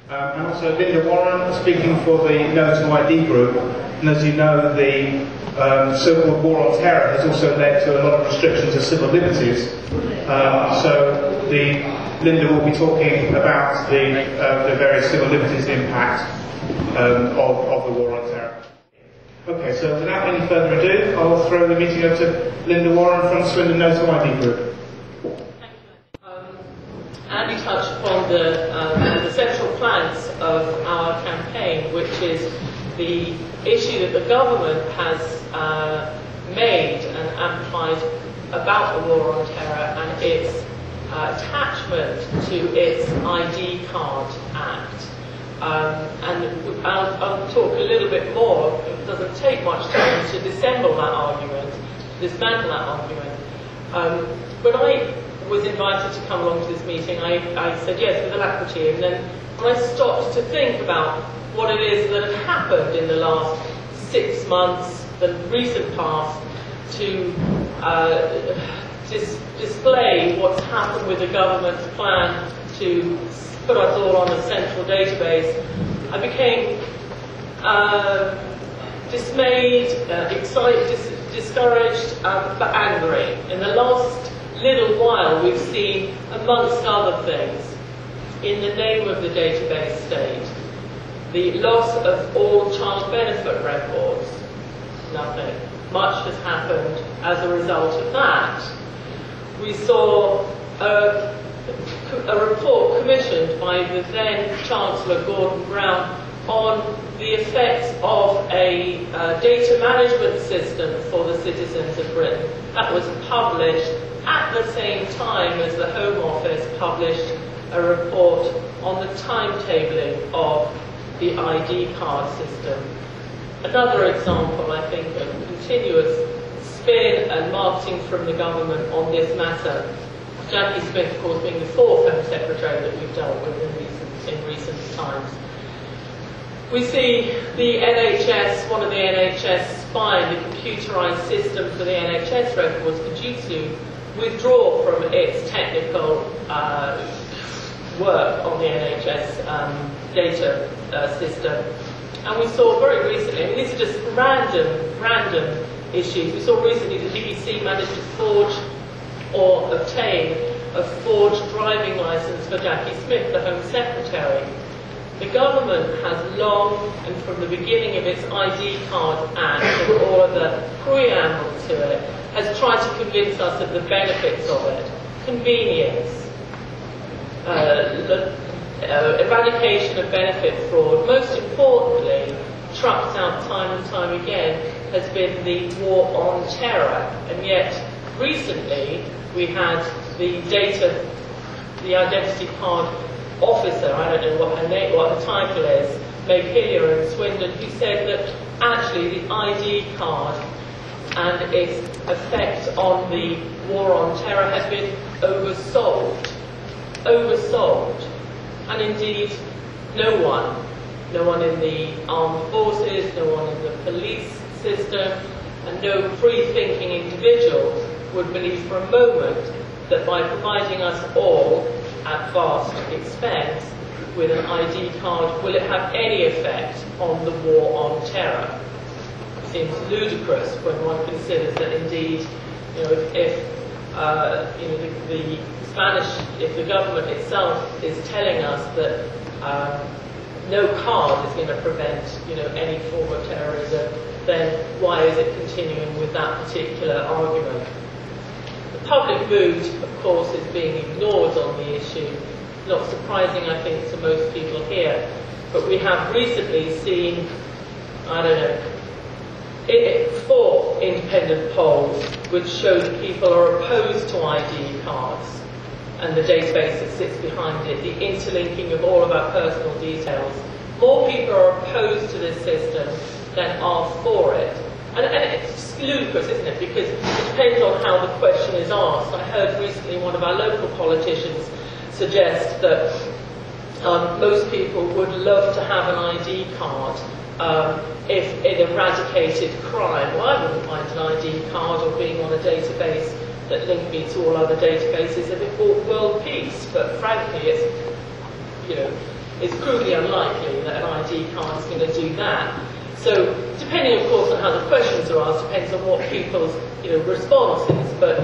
And also Lynda Warren speaking for the No2ID group. And as you know, the so-called war on terror has also led to a lot of restrictions of civil liberties. So Lynda will be talking about the various civil liberties impact of the war on terror. Okay, so without any further ado, I'll throw the meeting over to Lynda Warren from Swindon No2ID group. Andy touched upon the central planks of our campaign, which is the issue that the government has made and amplified about the war on terror and its attachment to its ID card act. And I'll talk a little bit more. It doesn't take much time to dismantle that argument. When I was invited to come along to this meeting, I said yes with alacrity, and then when I stopped to think about what it is that had happened in the last 6 months, the recent past, to display what's happened with the government's plan to put us all on a central database, I became dismayed, excited, discouraged, but angry. In the last little while, we've seen, amongst other things, in the name of the database state, the loss of all child benefit records. Nothing. Much has happened as a result of that. We saw a report commissioned by the then Chancellor Gordon Brown on the effects of a data management system for the citizens of Britain. That was published at the same time as the Home Office published a report on the timetabling of the ID card system. Another example, I think, of continuous spin and marketing from the government on this matter. Jackie Smith, of course, being the fourth Home Secretary that we've dealt with in recent times. We see the NHS, one of the NHS spine, the computerised system for the NHS records, Fujitsu, withdraw from its technical work on the NHS data system. And we saw very recently, I mean, these are just random issues. We saw recently the BBC managed to forge or obtain a forged driving licence for Jackie Smith, the Home Secretary. The government has long, and from the beginning of its ID card act and all of the preamble to it, has tried to convince us of the benefits of it. Convenience, eradication of benefit fraud, most importantly, trucked out time and time again, has been the war on terror. And yet, recently, we had the identity card officer, I don't know what her name, what her title is, Meg Hillier in Swindon, who said that actually the ID card and its effect on the war on terror has been oversold. And indeed, no one in the armed forces, no one in the police system, and no free-thinking individual would believe for a moment that by providing us all, at vast expense, with an ID card, will it have any effect on the war on terror? It seems ludicrous when one considers that indeed, if the government itself is telling us that no card is going to prevent, any form of terrorism, then why is it continuing with that particular argument? The public mood, of course, is being ignored on the issue. Not surprising, I think, to most people here. But we have recently seen, 4 independent polls which show that people are opposed to ID cards and the database that sits behind it, the interlinking of all of our personal details. More people are opposed to this system than are for it. And it's ludicrous, isn't it? Because it depends on how the question is asked. I heard recently one of our local politicians suggest that most people would love to have an ID card if it eradicated crime. Well, I wouldn't mind an ID card or being on a database that linked me to all other databases if it brought world peace. But frankly, it's, it's crudely unlikely that an ID card is going to do that. So, depending, of course, on how the questions are asked, depends on what people's response is. But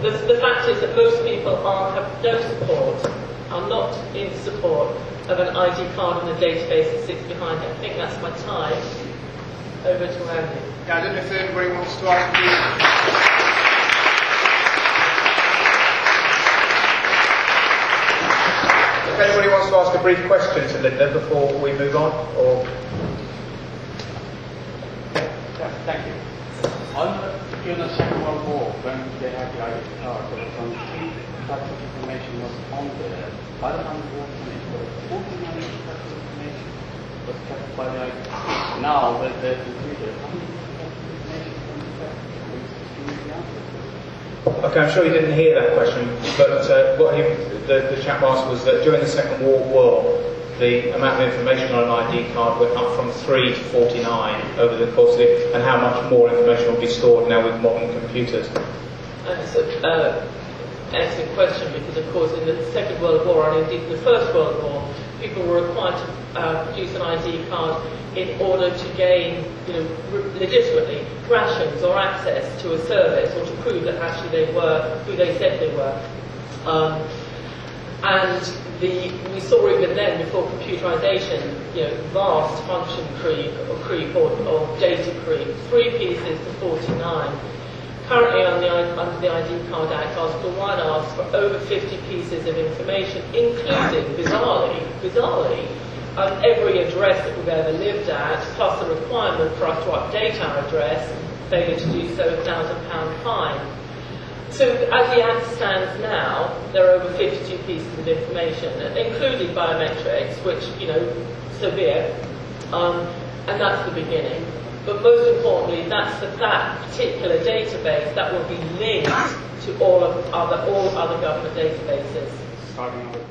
the fact is that most people have no support, are not in support of an ID card in the database that sits behind it. I think that's my time. Over to Andy. Yeah, I don't know if anybody wants to ask you. If anybody wants to ask a brief question to Lynda before we move on, or thank you. During the Second World War, when they had the ID card, there was only 3 types of information was on there. By the time the war finished, there were 49 types of information was kept by the ID card. Now, with the computer, how many types of information can be kept? The answer. okay, I'm sure you didn't hear that question, but what the chap asked was that during the Second World War, the amount of information on an ID card went up from 3 to 49 over the course of it, and how much more information will be stored now with modern computers. That's an excellent question, because of course in the Second World War, and indeed the First World War, people were required to produce an ID card in order to gain, legitimately, rations or access to a service, or to prove that actually they were who they said they were. And we saw even then, before computerization, vast function creep or data creep, 3 pieces to 49. Currently under the ID Card Act, Article 1 asks for over 50 pieces of information, including, bizarrely, every address that we've ever lived at, plus the requirement for us to update our address, failure to do so, £1,000 fine. So, as the Act stands now, there are over 52 pieces of information, including biometrics, which, so be it, and that's the beginning. But most importantly, that's that particular database that will be linked to all other government databases. Starting with